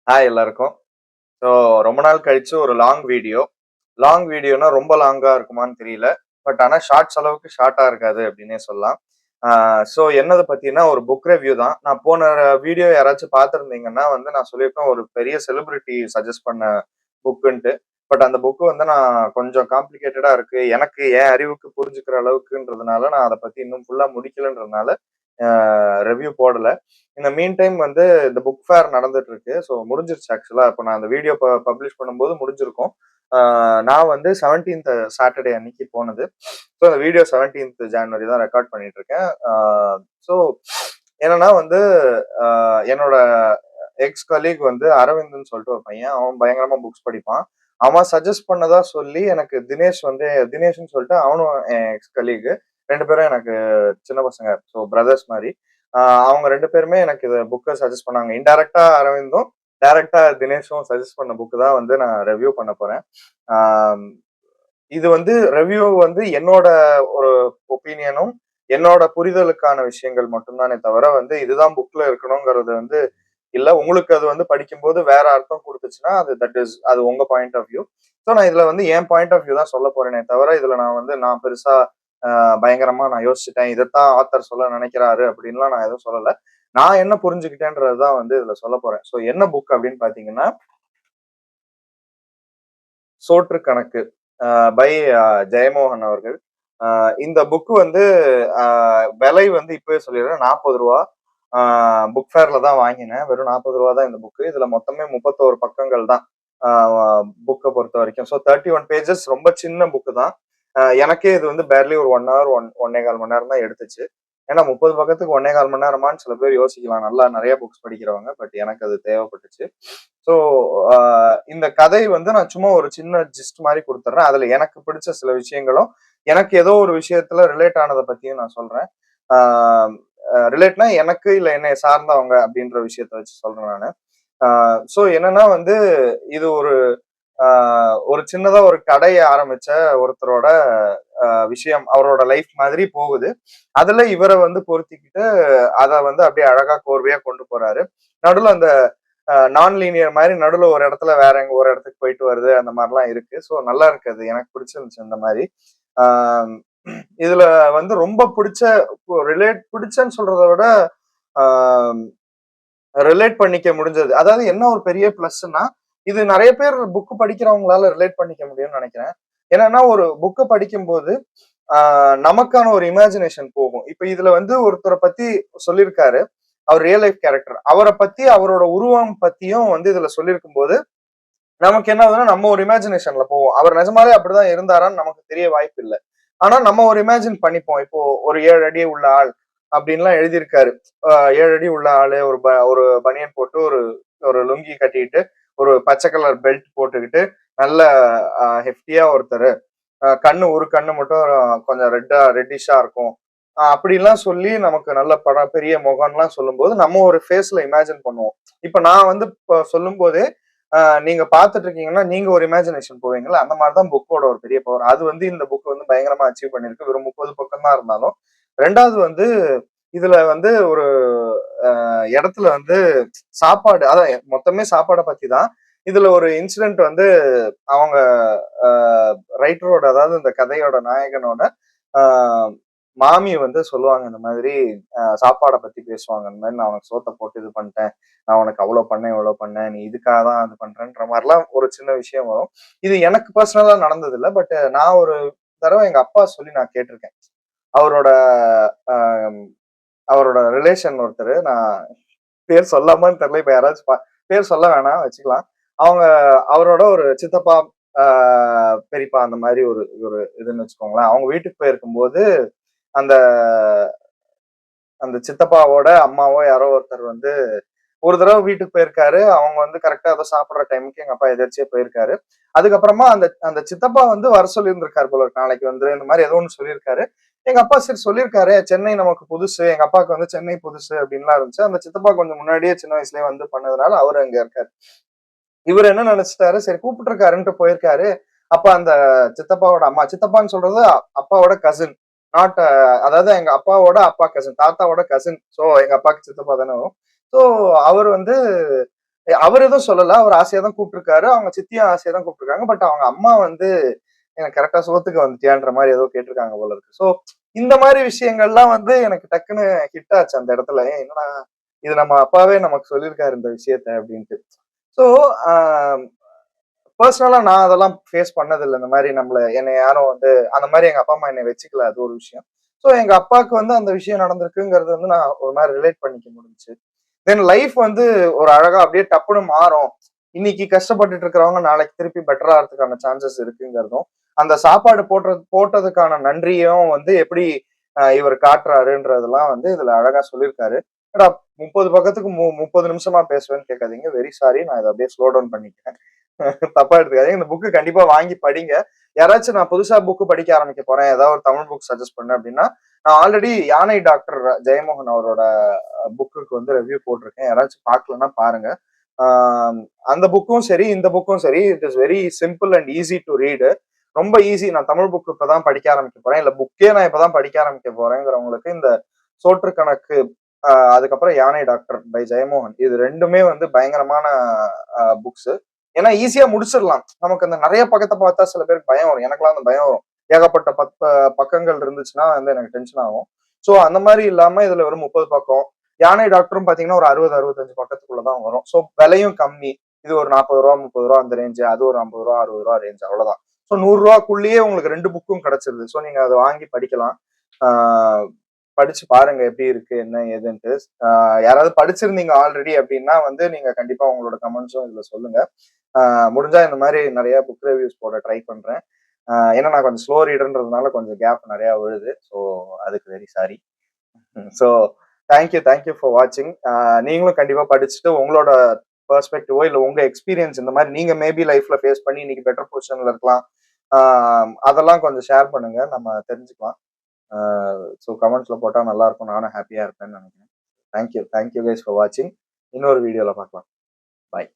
Hi எல்லாருக்கும். So ரொம்ப நாள் கழிச்சு ஒரு லாங் வீடியோ. லாங் வீடியோனா ரொம்ப லாங்கா இருக்குமான்னு தெரியல. பட் ஆனா ஷார்ட்ஸ் அளவுக்கு ஷார்ட்டா இருக்காது அப்டின்னே சொல்லலாம். ஸோ என்னத பத்தினா ஒரு புக் ரிவ்யூ தான். நான் போன வீடியோ யாராச்சும் பார்த்திருந்தீங்கன்னா வந்து நான் சொல்லியிருப்பேன் ஒரு பெரிய செலிபிரிட்டி சஜெஸ்ட் பண்ண புக்குன்ட்டு. பட் அந்த புக் வந்து நான் கொஞ்சம் காம்ப்ளிகேட்டடா இருக்கு. எனக்கு என் அறிவுக்கு புரிஞ்சுக்கிற அளவுக்குன்றதுனால நான் அத பத்தி இன்னும் ஃபுல்லா முடிக்கலன்றதுனால ரிவ்யூ போடல. இந்த மீன் டைம் வந்து இந்த புக் ஃபேர் நடந்துட்டு இருக்கு. ஸோ முடிஞ்சிருச்சு ஆக்சுவலா. இப்ப நான் அந்த வீடியோ பப்ளிஷ் பண்ணும்போது முடிஞ்சிருக்கும். நான் வந்து 17த் சாட்டர்டே அன்னைக்கு போனது. ஸோ அந்த வீடியோ 17த் ஜான்வரி தான் ரெக்கார்ட் பண்ணிட்டு இருக்கேன். ஸோ என்னன்னா வந்து என்னோட எக்ஸ் கலீக் வந்து அரவிந்த்ன்னு சொல்லிட்டு ஒரு பையன். அவன் பயங்கரமா புக்ஸ் படிப்பான். அவன் சஜெஸ்ட் பண்ணதா சொல்லி எனக்கு தினேஷ்ன்னு சொல்லிட்டு அவனும் என் எக்ஸ் கலீக். 2 பேரும் எனக்கு சின்ன பசங்க. ஸோ பிரதர்ஸ் மாரி. அவங்க 2 பேருமே எனக்கு இத புக்க சஜெஸ்ட் பண்ணாங்க. இன்டைரக்ட்டா அரவிந்தும், டைரக்ட்டா தினேஷும் சஜெஸ்ட் பண்ண புக் தான் வந்து நான் ரிவ்யூ பண்ண போறேன். ஆம், இது வந்து ரிவ்யூ வந்து என்னோட ஒரு ஒப்பீனியனும், என்னோட புரிதலுக்கான விஷயங்கள் மட்டும் தானே தவிர வந்து இதுதான் புக்ல இருக்கணுங்கிறது வந்து இல்ல. உங்களுக்கு அது வந்து படிக்கும்போது வேற அர்த்தம் குடுத்துச்சுன்னா, அது உங்க பாயிண்ட் ஆஃப் வியூ. ஸோ நான் இதுல வந்து என் பாயிண்ட் ஆஃப் வியூ தான் சொல்ல போறேனே தவிர, இதுல நான் பெருசா பயங்கரமா நான் யோசிச்சுட்டேன். இதத்தான் ஆத்தர் சொல்ல நினைக்கிறாரு அப்படின்லாம் நான் எதுவும் சொல்லல. நான் என்ன புரிஞ்சுக்கிட்டேன்றது தான் வந்து இதுல சொல்லப் போறேன். ஸோ என்ன புக் அப்படின்னு பாத்தீங்கன்னா, சோற்று கணக்கு பை ஜெயமோகன் அவர்கள். இந்த புக் வந்து விலை வந்து இப்பவே சொல்லிடுறேன். ரூ. 40. புக் ஃபேர்ல தான் வாங்கினேன். வெறும் ரூ. 40 தான் இந்த புக். இதுல மொத்தமே 31 பக்கங்கள் தான். புக்க பொறுத்த வரைக்கும். ஸோ 31 பேஜஸ் ரொம்ப சின்ன புக் தான். எனக்கே இது வந்து பேர்லி ஒரு 1 ஹவர் 1 1/4 மணி நேரம் தான் எடுத்துச்சு. ஏன்னா 30 பக்கத்துக்கு 1 1/4 மணி நேரமான்னு சில பேர் யோசிக்கலாம். நல்லா நிறைய புக்ஸ் படிக்கிறவங்க. பட் எனக்கு அது தேவைப்பட்டுச்சு. ஸோ இந்த கதை வந்து நான் சும்மா ஒரு சின்ன ஜிஸ்ட் மாதிரி கொடுத்துட்றேன். அதுல எனக்கு பிடிச்ச சில விஷயங்களும், எனக்கு ஏதோ ஒரு விஷயத்துல ரிலேட் ஆனத பத்தியும் நான் சொல்றேன். ரிலேட்னா எனக்கு இல்ல என்னை சார்ந்தவங்க அப்படின்ற விஷயத்த வச்சு சொல்றேன் நானு. ஸோ என்னன்னா வந்து இது ஒரு சின்னதா ஒரு கடைய ஆரம்பிச்ச ஒருத்தரோட விஷயம். அவரோட லைஃப் மாதிரி போகுது. அதுல இவர வந்து பொருத்திக்கிட்டு அத வந்து அப்படியே அழகா கோர்வையா கொண்டு போறாரு. நடுவுல அந்த நான் லீனியர் மாரி நடுவுல ஒரு இடத்துல வேற எங்க ஒரு இடத்துக்கு போயிட்டு வருது. அந்த மாரிலாம் இருக்கு. ஸோ நல்லா இருக்கு அது. எனக்கு பிடிச்சிருந்துச்சு அந்த மாரி. ஆ இதுல வந்து ரொம்ப பிடிச்சன்னு சொல்றத விட, ஆ ரிலேட் பண்ணிக்க முடிஞ்சது. அதாவது என்ன ஒரு பெரிய பிளஸ்ன்னா, இது நெறைய பேர் புக் படிக்கிறவங்களால ரிலேட் பண்ணிக்க முடியும்னு நெனைக்கிறேன். என்னன்னா ஒரு புக்க படிக்கும்போது, ஆ நமக்கான ஒரு இமேஜினேஷன் போகும். இப்ப இதுல வந்து ஒருத்தர பத்தி சொல்லியிருக்காரு. அவர் ரியல் லைஃப் கேரக்டர். அவர பத்தி அவரோட உருவம் பத்தியும் வந்து இதுல சொல்லியிருக்கும்போது, நமக்கு என்ன ஆகுதுன்னா, நம்ம ஒரு இமேஜினேஷன்ல போவோம். அவர் நிஜமாலே அப்படிதான் இருந்தாரான்னு நமக்கு தெரிய வாய்ப்பு இல்ல. ஆனா நம்ம ஒரு இமேஜின் பண்ணிப்போம். இப்போ ஒரு 7 அடி உள்ள ஆள் அப்படின்லாம் எழுதியிருக்காரு. 7 அடி உள்ள ஆளு ஒரு பனியன் போட்டு, ஒரு ஒரு லுங்கி கட்டிட்டு, ஒரு பச்சை கலர் பெல்ட் போட்டுக்கிட்டு, நல்ல ஹெஃப்டியா ஒருத்தரு. ஒரு கண்ணு மட்டும் கொஞ்சம் ரெட்டிஷ்ஷா இருக்கும். அப்படிலாம் சொல்லி நமக்கு நல்ல படம், பெரிய முகம்லாம் சொல்லும்போது, நம்ம ஒரு ஃபேஸ்ல இமேஜின் பண்ணுவோம். இப்ப நான் வந்து இப்ப சொல்லும்போதே, நீங்க பார்த்துட்டு இருக்கீங்கன்னா, நீங்க ஒரு இமேஜினேஷன் போவீங்கல்ல, அந்த மாரி தான் புக்கோட ஒரு பெரிய பவர். அது வந்து இந்த புக் வந்து பயங்கரமா அச்சீவ் பண்ணியிருக்கு. வெறும் 30 பக்கம் தான் இருந்தாலும். 2வது வந்து, இதுல வந்து ஒரு இடத்துல வந்து சாப்பாடு அதான் மொத்தமே சாப்பாட பத்தி தான். இதுல ஒரு இன்சிடென்ட் வந்து அவங்க அ ரைட்டரோட அதாவது இந்த கதையோட நாயகனோட ஆ மாமி வந்து சொல்லுவாங்க இந்த மாதிரி சாப்பாட பத்தி பேசுவாங்க. இந்த மாரி நான் உனக்கு சோத்த போட்டு இது பண்ணிட்டேன். நான் உனக்கு அவ்ளோ பண்ணேன், இவ்ளோ பண்ணேன். நீ இதுக்காக தான் இது பண்றேன்ற மாரிலாம் ஒரு சின்ன விஷயம் வரும். இது எனக்கு பர்சனலா நடந்தது இல்ல. பட் நான் ஒரு தடவ எங்க அப்பா சொல்லி நான் கேட்டுருக்கேன். அவரோட அ அவரோட ரிலேஷன் ஒருத்தரு. நான் பேர் சொல்லாமான்னு தெரியல. இப்ப யாராச்சும் பேர் சொல்ல வேணாம் வச்சுக்கலாம். அவங்க அவரோட ஒரு சித்தப்பா, ஆ பெரியப்பா அந்த மாரி ஒரு ஒரு இதுன்னு வச்சுக்கோங்களேன். அவங்க வீட்டுக்கு போயிருக்கும்போது, அந்த அந்த சித்தப்பாவோட அம்மாவோ யாரோ ஒருத்தர் வந்து ஒரு தடவ வீட்டுக்கு போயிருக்காரு. அவங்க வந்து கரெக்ட்டா ஏதோ சாப்பிடுற டைமுக்கு எங்க அப்பா எதேர்ச்சியா போயிருக்காரு. அதுக்கப்புறமா அந்த அந்த சித்தப்பா வந்து வர சொல்லியிருந்திருக்காரு போல இருக்கு. நாளைக்கு வந்துரு இந்த மாரி ஏதோ ஒண்ணு சொல்லியிருக்காரு. எங்க அப்பா சரி சொல்லியிருக்காரே, சென்னை நமக்கு புதுசு. எங்க அப்பாவுக்கு வந்து சென்னை புதுசு அப்டின்லாம் இருந்துச்சு. அந்த சித்தப்பா கொஞ்சம் முன்னாடியே சின்ன வயசுலயே வந்து பண்ணதுனால அவரு அங்க இருக்காரு. இவரு என்ன நெனச்சுட்டாரு, சரி கூப்பிட்டுருக்காருன்ட்டு போயிருக்காரு. அப்ப அந்த சித்தப்பாவோட அம்மா சித்தப்பான்னு சொல்றது அப்பாவோட கசின். நாட் அதாவது எங்க அப்பாவோட அப்பா கசின். தாத்தாவோட கசின். சோ எங்க அப்பாக்கு சித்தப்பா தானே வரும். சோ அவரு வந்து அவர் எதுவும் சொல்லல. அவர் ஆசையா தான் கூப்பிட்டுருக்காரு. அவங்க சித்தியும் ஆசையா தான் கூப்பிட்டுருக்காங்க. பட் அவங்க அம்மா வந்து எனக்கு கரெக்ட்டா சோத்துக்கு வந்துட்டியான்ற மாரி ஏதோ கேட்டுருக்காங்க போல இருக்கு. ஸோ இந்த மாரி விஷயங்கள்லாம் வந்து எனக்கு டக்குன்னு ஹிட் ஆச்சு அந்த இடத்துல. என்னடா இது நம்ம அப்பாவே நமக்கு சொல்லியிருக்காரு இந்த விஷயத்த அப்டின்ட்டு. ஸோ ஆ பெர்சனலா நான் அதெல்லாம் ஃபேஸ் பண்ணதில்ல. இந்த மாரி என்னைய யாரும் வந்து அந்த மாரி எங்க அப்பா, அம்மா என்னைய வச்சுக்கல. அது ஒரு விஷயம். ஸோ எங்க அப்பாவுக்கு வந்து அந்த விஷயம் நடந்திருக்குங்கிறது வந்து நான் ஒரு மாரி ரிலேட் பண்ணிக்க முடிஞ்சுச்சு. தென் லைஃப் வந்து ஒரு அழகா அப்படியே டப்புன்னு மாறும். இன்னைக்கு கஷ்டப்பட்டுட்டு இருக்கிறவங்க நாளைக்கு திருப்பி பெட்டர் ஆறதுக்கான சான்சஸ் இருக்குங்கிறதும், அந்த சாப்பாடு போட்டதுக்கான நன்றியும் வந்து எப்படி இவர் காட்டுறாருன்றதெல்லாம் வந்து இதுல அழகா சொல்லியிருக்காரு. என்னடா 30 பக்கத்துக்கு 30 நிமிஷமா பேசுவேன்னு கேட்காதீங்க. Very sorry. நான் இத அப்படியே ஸ்லோ டவுன் பண்ணிக்கிறேன். தப்பா எடுத்துக்காதீங்க. இந்த புக் கண்டிப்பா வாங்கி படிங்க. யாராச்சும் நான் புதுசா புக் படிக்க ஆரம்பிக்க போறேன். ஏதாவது ஒரு தமிழ் புக் சஜெஸ்ட் பண்ணு அப்படின்னா, நான் ஆல்ரெடி யானை டாக்டர் ஜெயமோகன் அவரோட புக்குக்கு வந்து ரிவ்யூ போட்டிருக்கேன். யாராச்சும் பார்க்கலன்னா பாருங்க. ஆஹ் அந்த புக்கும் சரி, இந்த புக்கும் சரி, it is very simple and easy to read. ரொம்ப ஈஸி. நான் தமிழ் புக் இப்பதான் படிக்க ஆரம்பிக்க போறேன். இல்ல புக்கே நான் இப்பதான் படிக்க ஆரம்பிக்க போறேங்கிறவங்களுக்கு இந்த சோற்று கணக்கு, அதுக்கப்புறம் யானை டாக்டர் பை ஜெயமோகன், இது ரெண்டுமே வந்து பயங்கரமான புக்ஸ். ஏன்னா ஈஸியா முடிச்சிடலாம். நமக்கு அந்த நிறைய பக்கத்தை பார்த்தா சில பேருக்கு பயம் வரும். எனக்கெல்லாம் அந்த பயம் வரும். ஏகப்பட்ட பக்கங்கள் இருந்துச்சுன்னா வந்து எனக்கு டென்ஷன் ஆகும். சோ அந்த மாதிரி இல்லாம இதுல ஒரு 30 பக்கம். யானை டாக்டரும் பாத்தீங்கன்னா ஒரு 60 65 பக்கத்துக்குள்ளதான் வரும். சோ விலையும் கம்மி. இது ஒரு 40 ரூபா 30 ரூபா அந்த ரேஞ்சு, அது ஒரு 50 ரூபா 60 ரூபா ரேஞ்ச், அவ்வளவுதான். சோ 100 ரூபாக்குள்ளேயே உங்களுக்கு 2 புக்கும் கிடைச்சிருது. சோ நீங்க அதை வாங்கி படிக்கலாம். ஆஹ் படிச்சு பாருங்க எப்படி இருக்கு என்ன ஏதுன்ட்டு. யாராவது படிச்சிருந்தீங்க ஆல்ரெடி அப்படின்னா வந்து நீங்க கண்டிப்பா உங்களோட கமெண்ட்ஸும் இதுல சொல்லுங்க. முடிஞ்சா இந்த மாதிரி நிறைய புக் ரிவ்யூஸ் போட ட்ரை பண்றேன். ஏன்னா நான் கொஞ்சம் ஸ்லோ ரீடர்ன்றதுனால கொஞ்சம் கேப் நிறைய விழுது. ஸோ அதுக்கு very sorry. So thank you for வாட்சிங். நீங்களும் கண்டிப்பா படிச்சுட்டு உங்களோட பெர்ஸ்பெக்டிவோ இல்ல உங்க எக்ஸ்பீரியன்ஸ் இந்த மாதிரி நீங்க மேபி லைஃப்ல ஃபேஸ் பண்ணி இன்னைக்கு பெட்டர் பொசிஷன்ல இருக்கலாம். அதெல்லாம் கொஞ்சம் ஷேர் பண்ணுங்க, நம்ம தெரிஞ்சுக்கலாம். ஸோ கமெண்ட்ஸ்ல போட்டா நல்லா இருக்கும். நானும் ஹாப்பியா இருப்பேன்னு நினைக்கிறேன். தேங்க்யூ கைஸ் ஃபார் வாட்சிங். இன்னொரு வீடியோல பார்க்கலாம். பாய்.